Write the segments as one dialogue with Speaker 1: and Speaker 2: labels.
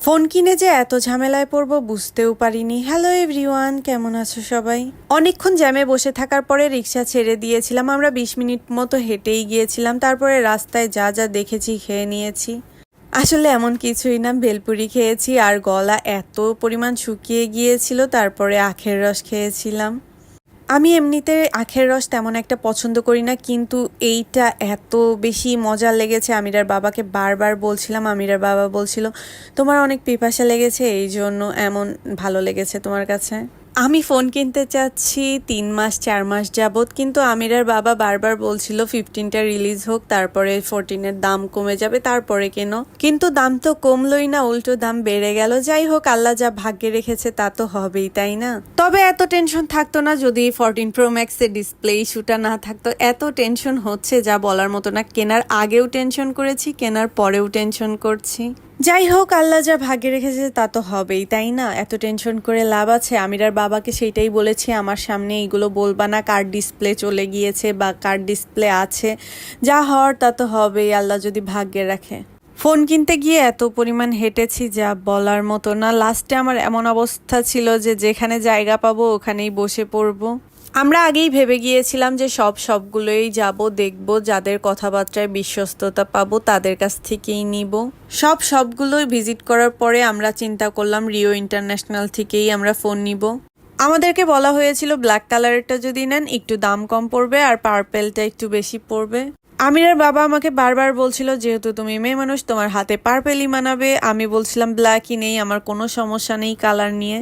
Speaker 1: Phone কিনে যে এত ঝামেলায় পড়বো বুঝতেও পারিনি। হ্যালো এভরিওয়ান, কেমন আছো সবাই? অনেকক্ষণ জ্যামে বসে থাকার পরে রিক্সা ছেড়ে দিয়েছিলাম। আমরা 20 মিনিট মতো হেঁটেই গিয়েছিলাম। তারপরে রাস্তায় যা যা দেখেছি খেয়ে নিয়েছি। আসলে এমন কিছুই না, ভেলপুরি খেয়েছি আর গলা এত পরিমাণ শুকিয়ে গিয়েছিল, তারপরে আখের রস খেয়েছিলাম। আমি এমনিতে আখের রস তেমন একটা পছন্দ করি না, কিন্তু এইটা এত বেশি মজা লেগেছে। আমিরার বাবাকে বারবার বলছিলাম, আমিরার বাবা বলছিল তোমার অনেক পিপাসা লেগেছে, এই জন্য এমন ভালো লেগেছে তোমার কাছে। আমি ফোন কিনতে চাচ্ছি 3 মাস 4 মাস যাবত, কিন্তু আমিরার বাবা বারবার বলছিল 15টা রিলিজ হোক, তারপরে 14-এর দাম কমে যাবে, তারপরে কেন। কিন্তু দাম তো কমলোই না, উল্টো দাম বেড়ে গেল। যাই হোক, আল্লাহ যা ভাগ্যে রেখেছে তা তো হবেই, তাই না? তবে এত টেনশন থাকতো না যদি 14 প্রো ম্যাক্সের ডিসপ্লে ইস্যুটা না থাকতো। এত টেনশন হচ্ছে যা বলার মতো না। কেনার আগেও টেনশন করেছি, কেনার পরেও টেনশন করছি। যাই হোক, আল্লাহ যা ভাগ্যে রেখেছে তা তো হবেই, তাই না? এত টেনশন করে লাভ আছে? আমিরার বাবাকে সেইটাই বলেছি, আমার সামনে এইগুলো বলবা না, কার ডিসপ্লে চলে গিয়েছে বা কার ডিসপ্লে আছে, যা হওয়ার তা তো হবেই, আল্লাহ যদি ভাগ্যে রাখে। ফোন কিনতে গিয়ে এত পরিমাণ হেঁটেছি যা বলার মতো না। লাস্টে আমার এমন অবস্থা ছিল যে যেখানে জায়গা পাবো ওখানেই বসে পড়বো। আমরা আগেই ভেবে গিয়েছিলাম যে সবগুলোই যাব, দেখব, যাদের কথাবার্তায় বিশ্বস্ততা পাবো তাদের কাছ থেকেই নিব। সবগুলোই ভিজিট করার পরে আমরা চিন্তা করলাম রিও ইন্টারন্যাশনাল থেকেই আমরা ফোন নিব। আমাদেরকে বলা হয়েছিল ব্ল্যাক কালারেরটা যদি নেন একটু দাম কম পড়বে আর পার্পেলটা একটু বেশি পড়বে। আমিরার বাবা আমাকে বারবার বলছিল যেহেতু তুমি মেয়ে মানুষ তোমার হাতে পার্পেলই মানাবে। আমি বলছিলাম ব্ল্যাকই নেই, আমার কোনো সমস্যা নেই কালার নিয়ে।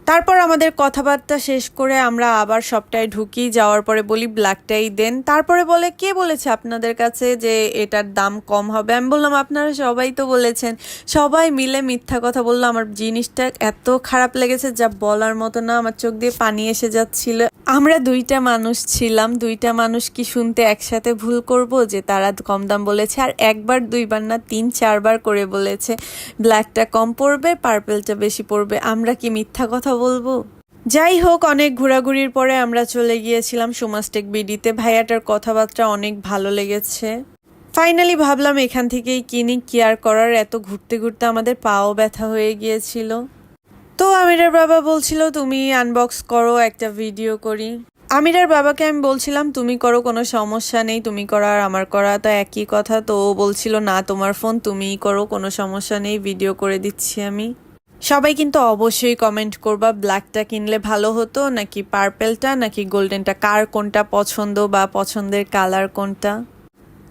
Speaker 1: তারপর আমাদের কথাবার্তা শেষ করে আমরা আবার সবটাই ঢুকি, যাওয়ার পরে বলি ব্ল্যাকটাই দেন। তারপরে বলে কে বলেছে আপনাদের কাছে যে এটার দাম কম হবে? আমি বললাম আপনারা সবাই তো বলেছেন। সবাই মিলে মিথ্যা কথা বললো। আমার জিনিসটা এত খারাপ লেগেছে যা বলার মতো না, আমার চোখ দিয়ে পানি এসে যাচ্ছিল। আমরা 2টা মানুষ ছিলাম, 2টা মানুষ কি শুনতে একসাথে ভুল করব যে তারা কম দাম বলেছে? আর একবার দুইবার না 3-4বার করে বলেছে ব্ল্যাকটা কম পড়বে, পার্পেলটা বেশি পড়বে। আমরা কি মিথ্যা কথা বলবো? যাই হোক, অনেক ঘোরাঘুরির পরে আমরা চলে গিয়েছিলাম সুমাসটেক বিডিতে। ভাইয়াটার কথাবার্তা অনেক ভালো লেগেছে। ফাইনালি ভাবলাম এখান থেকেই কিনি, কি আর করার, এত ঘুরতে ঘুরতে আমাদের পাও ব্যথা হয়ে গিয়েছিল। তো আমিরার বাবা বলছিল তুমি আনবক্স করো, একটা ভিডিও করি। আমিরার বাবাকে আমি বলছিলাম তুমি করো, কোনো সমস্যা নেই, তুমি করা আর আমার করা তো একই কথা। তো ও বলছিল না তোমার ফোন, তুমিই করো, কোনো সমস্যা নেই, ভিডিও করে দিচ্ছি আমি। সবাই কিন্তু অবশ্যই কমেন্ট করবা ব্ল্যাকটা কিনলে ভালো হতো নাকি পার্পেলটা নাকি গোল্ডেনটা, কার কোনটা পছন্দ বা পছন্দের কালার কোনটা।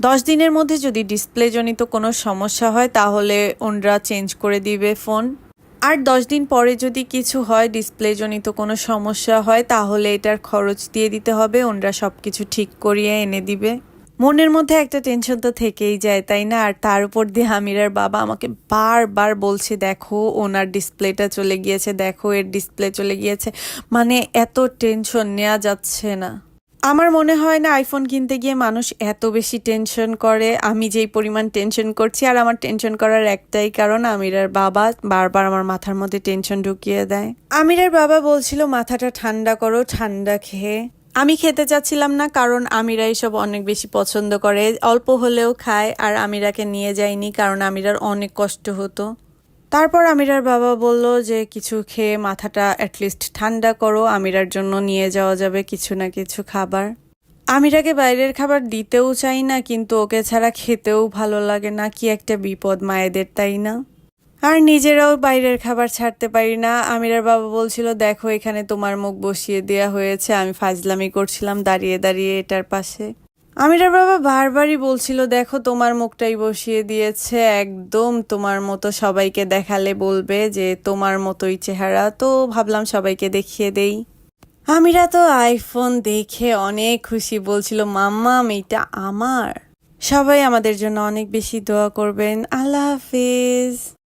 Speaker 1: 10 দিনের মধ্যে যদি ডিসপ্লে জনিত কোনো সমস্যা হয় তাহলে ওনরা চেঞ্জ করে দিবে ফোন। আর 10 দিন পরে যদি কিছু হয়, ডিসপ্লে জনিত কোনো সমস্যা হয়, তাহলে এটার খরচ দিয়ে দিতে হবে। ওনরা সব কিছু ঠিক করিয়ে এনে দিবে। মনের মধ্যে একটা টেনশন তো থেকেই যায়, তাই না? আর তার উপর দিয়ে আমিরার বাবা আমাকে বারবার বলছে দেখো ওনার ডিসপ্লেটা চলে গিয়েছে, দেখো এর ডিসপ্লে চলে গিয়েছে। মানে এত টেনশন নেওয়া যাচ্ছে না। আমার মনে হয় না আইফোন কিনতে গিয়ে মানুষ এত বেশি টেনশন করে আমি যেই পরিমাণ টেনশন করছি। আর আমার টেনশন করার একটাই কারণ, আমিরার বাবা বারবার আমার মাথার মধ্যে টেনশন ঢুকিয়ে দেয়। আমিরার বাবা বলছিল মাথাটা ঠান্ডা করো, ঠান্ডা খেয়ে। আমি খেতে চাচ্ছিলাম না, কারণ আমিরা এসব অনেক বেশি পছন্দ করে, অল্প হলেও খায়। আর আমিরাকে নিয়ে যায়নি কারণ আমিরার অনেক কষ্ট হতো। তারপর আমিরার বাবা বলল যে কিছু খেয়ে মাথাটা অ্যাটলিস্ট ঠান্ডা করো, আমিরার জন্য নিয়ে যাওয়া যাবে কিছু না কিছু খাবার। আমিরাকে বাইরের খাবার দিতেও চাই না, কিন্তু ওকে ছাড়া খেতেও ভালো লাগে না। কি একটা বিপদ মায়েদের, তাই না? আর নিজেরাও বাইরের খাবার ছাড়তে পারি না। আমিরার বাবা বলছিল দেখো এখানে তোমার মুখ বসিয়ে দেওয়া হয়েছে। আমি ফাজলামি করছিলাম দাঁড়িয়ে দাঁড়িয়ে এটার পাশে। আমিরার বাবা বারবারই বলছিল দেখো তোমার মুখটাই বসিয়ে দিয়েছে, একদম তোমার মতো, সবাইকে দেখালে বলবে যে তোমার মতোই চেহারা। তো ভাবলাম সবাইকে দেখিয়ে দেই। আমিরা তো আইফোন দেখে অনেক খুশি, বলছিল মাম্মাম এইটা আমার। সবাই আমাদের জন্য অনেক বেশি দোয়া করবেন। আল্লাহ হাফিজ।